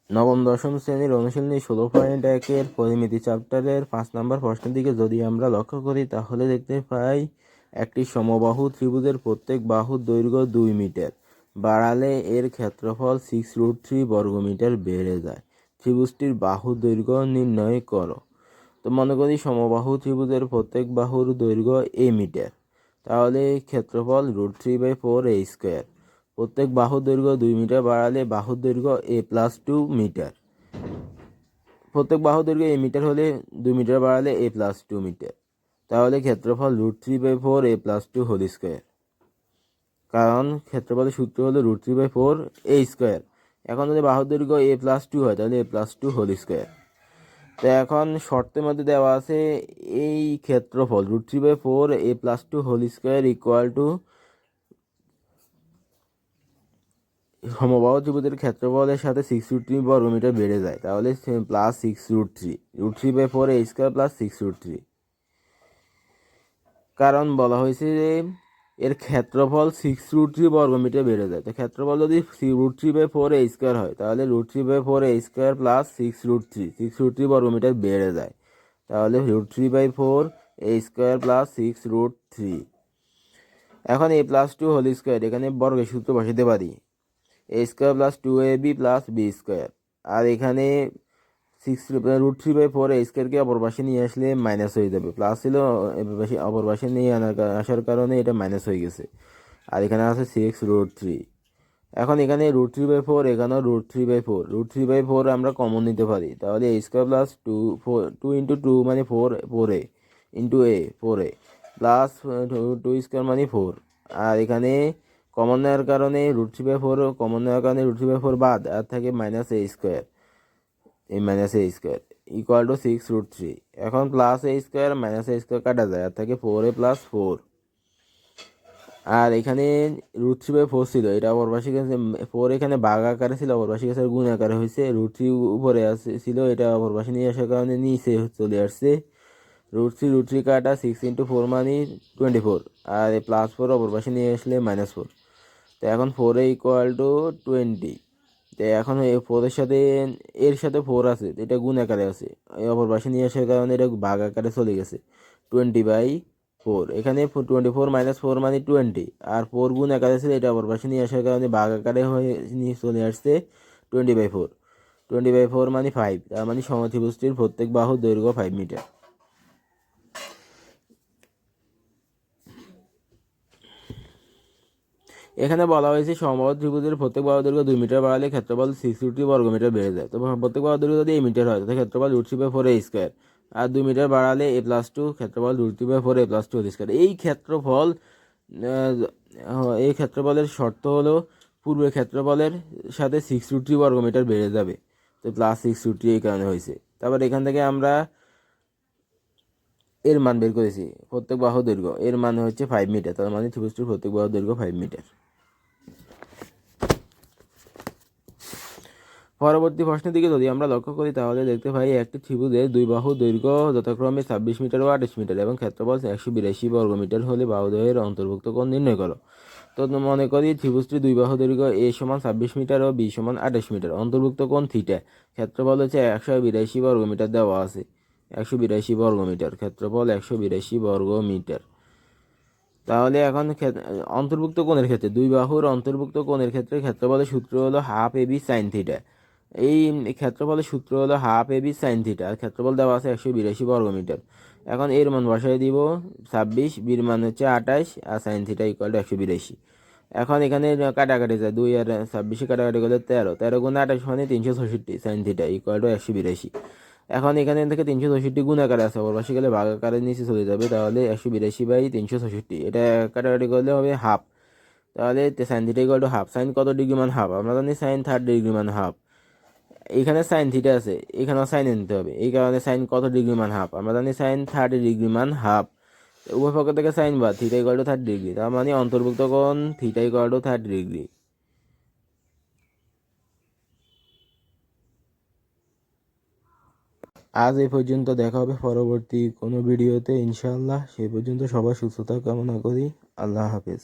নবম দশম শ্রেণীর অনুশীলনী 16.1 পরিমিতি চ্যাপ্টারের 5 নম্বর প্রশ্নের দিকে যদি আমরা লক্ষ্য করি তাহলে দেখতে পাই একটি সমবাহু ত্রিভুজের প্রত্যেক বাহুর দৈর্ঘ্য 2 মিটার বাড়ালে এর ক্ষেত্রফল 6√3 বর্গমিটার বেড়ে যায়। ত্রিভুজটির বাহুর দৈর্ঘ্য নির্ণয় করো। তো মনে করি সমবাহু ত্রিভুজের প্রত্যেক বাহুর দৈর্ঘ্য a মিটার, তাহলে ক্ষেত্রফল √3/4a²। প্রত্যেক বাহুর দৈর্ঘ্য 2 মিটার বাড়ালে বাহুর দৈর্ঘ্য a+2 মিটার। প্রত্যেক বাহুর দৈর্ঘ্য a মিটার হলে 2 মিটার বাড়ালে a+2 মিটার, তাহলে ক্ষেত্রফল √3/4a+2²। কারণ ক্ষেত্রফলের সূত্র হলো √3/4a²। এখন যদি বাহুর দৈর্ঘ্য a+2 হয় তাহলে a+2²। তো এখন শর্তের মধ্যে দেওয়া আছে এই ক্ষেত্রফল √3/4a+2² সমবাহু ত্রিভুজের ক্ষেত্রফলের সাথে 6√3 বর্গমিটার বেড়ে যায়, তাহলে প্লাস 6√3, √3/4a² প্লাস 6√3। কারণ বলা হয়েছে যে এর ক্ষেত্রফল 6√3 বর্গমিটার বেড়ে যায়। তো ক্ষেত্রফল যদি √3/4a² হয় তাহলে √3/4a² প্লাস 6√3 বর্গমিটার বেড়ে যায়, তাহলে √3/4a² প্লাস 6√3। এখন a+2² এখানে বর্গের সূত্র বসাতে পারি, a² plus 2ab plus b²। আর এখানে √3/4a²কে অপর পাশে নিয়ে আসলে মাইনাস হয়ে যাবে, প্লাস ছিল অপর পাশে নিয়ে আসার কারণে এটা মাইনাস হয়ে গেছে। আর এখানে আছে 6√3। এখন এখানে √3/4, এখানেও √3/4 আমরা কমন নিতে পারি, তাহলে a² প্লাস 2 ইন্টু 2 মানে 4a into a 4a plus 2² মানে 4। আর এখানে কমন নেওয়ার কারণে √3/4 কমন নেওয়ার কারণে √3/4 বাদ, আর থাকে -a², এই -a² ইকুয়াল টু 6√3। এখন প্লাস a² -a² কাটা যায়, আর থাকে 4a প্লাস 4। আর এখানে √3/4 ছিল, এটা অপর পাশে গেছে 4, এখানে ভাগ আকারে ছিল, অপর পাশে গেছে গুণ আকারে হয়েছে। √3 উপরে ছিল, এটা অপর পাশে নিয়ে আসার কারণে নিচে চলে আসছে। √3 কাটা 6 ইন্টু 4 মানে 24, আর প্লাস 4 অপর পাশে নিয়ে আসলে -4। তো এখন 4a ইকুয়াল টু 20। তো এখন এই 4-এর সাথে এর সাথে 4 আছে, এটা গুণ আকারে আছে, এই অপর পাশে নিয়ে আসার কারণে এটা ভাগ আকারে চলে গেছে 20/4। এখানে 24 - 4 মানে 20, আর 4 গুণ আকারে ছিল, এটা অপর পাশে নিয়ে আসার কারণে ভাগ আকারে হয়ে নিয়ে চলে আসছে 20/4। 20/4 মানে 5, তার মানে সমত্রিভুজটির প্রত্যেক বাহুর দৈর্ঘ্য 5 মিটার। এখানে বলা হয়েছে সমবাহু ত্রিভুজের প্রত্যেক বাহুর দৈর্ঘ্য 2 মিটার বাড়ালে ক্ষেত্রফল 6√3 বর্গমিটার বেড়ে যায়। তো প্রত্যেক বাহুর দৈর্ঘ্য যদি a মিটার হয় তাহলে ক্ষেত্রফল √3/4a², আর 2 মিটার বাড়ালে a+2 ক্ষেত্রফল √3/4a+2²। এই ক্ষেত্রফলের শর্ত হলো পূর্বের ক্ষেত্রফলের সাথে 6√3 বর্গমিটার বেড়ে যাবে, তো প্লাস 6√3 এই কারণে হয়েছে। তারপর এখান থেকে আমরা এর মান বের করেছি, প্রত্যেক বাহু দৈর্ঘ্য এর মান হচ্ছে 5 মিটার, তার মানে ত্রিভুজটির প্রত্যেক বাহু দৈর্ঘ্য 5 মিটার। পরবর্তী প্রশ্নের দিকে যদি আমরা লক্ষ্য করি তাহলে দেখতে পাই একটি ত্রিভুজের দুই বাহুর দৈর্ঘ্য যথাক্রমে 26 মিটার ও 28 মিটার এবং ক্ষেত্রফল 182 বর্গমিটার হলে বাহুদ্বয়ের অন্তর্ভুক্ত কোণ নির্ণয় করো। তো মনে করি ত্রিভুজটির দুই বাহু দৈর্ঘ্য a সমান 26 মিটার ও b সমান 28 মিটার, অন্তর্ভুক্ত কোণ থিটা, ক্ষেত্রফল হচ্ছে 182 বর্গমিটার দেওয়া আছে, 182 বর্গমিটার, ক্ষেত্রফল 182 বর্গমিটার। তাহলে এখন অন্তর্ভুক্ত কোণের ক্ষেত্রে দুই বাহুর অন্তর্ভুক্ত কোণের ক্ষেত্রে ক্ষেত্রফলের সূত্র হলো ½ ab sin থিটা। এই ক্ষেত্রফলের সূত্র হলো ½ ab sin থিটা, আর ক্ষেত্রফল দেওয়া আছে 182 বর্গমিটার। এখন এর মান বসাই দিব 26, বির মান হচ্ছে 28, আর sin থিটা ইকুয়াল টু 182। এখন এখানে কাটাকাটি যায়, 2 আর 26 কাটাকাটি করলে 13, 13 গুণ 28 মানে 366, sin থিটা ইকুয়াল টু 182। এখন এখানে থেকে 366 গুণ আকারে আছে, অপর পাশে গেলে ভাগ আকারে নিচে চলে যাবে, তাহলে 182/366, এটা কাটাকাটি করলে হবে হাফ, তাহলে sine theta equal to half. Sine কত ডিগ্রি মান? হাফ। আমরা জানি সাইন 30 ডিগ্রি মান হাফ। এখানে সাইন থিটা আছে, এখানেও সাইন নিতে হবে, এই কারণে সাইন কত ডিগ্রি মান? হাফ। আমরা জানি সাইন 30 ডিগ্রি মান হাফ। উভয় পক্ষ থেকে সাইন বাদ, থিটা ইকুয়াল টু 30 ডিগ্রি, তার মানে অন্তর্ভুক্ত কোণ থিটা ইকুয়াল টু 30 ডিগ্রি। আজ এই পর্যন্ত, দেখা হবে পরবর্তী কোনো ভিডিওতে ইনশাআল্লাহ। সেই পর্যন্ত সবার সুস্থতা কামনা করি। আল্লাহ হাফেজ।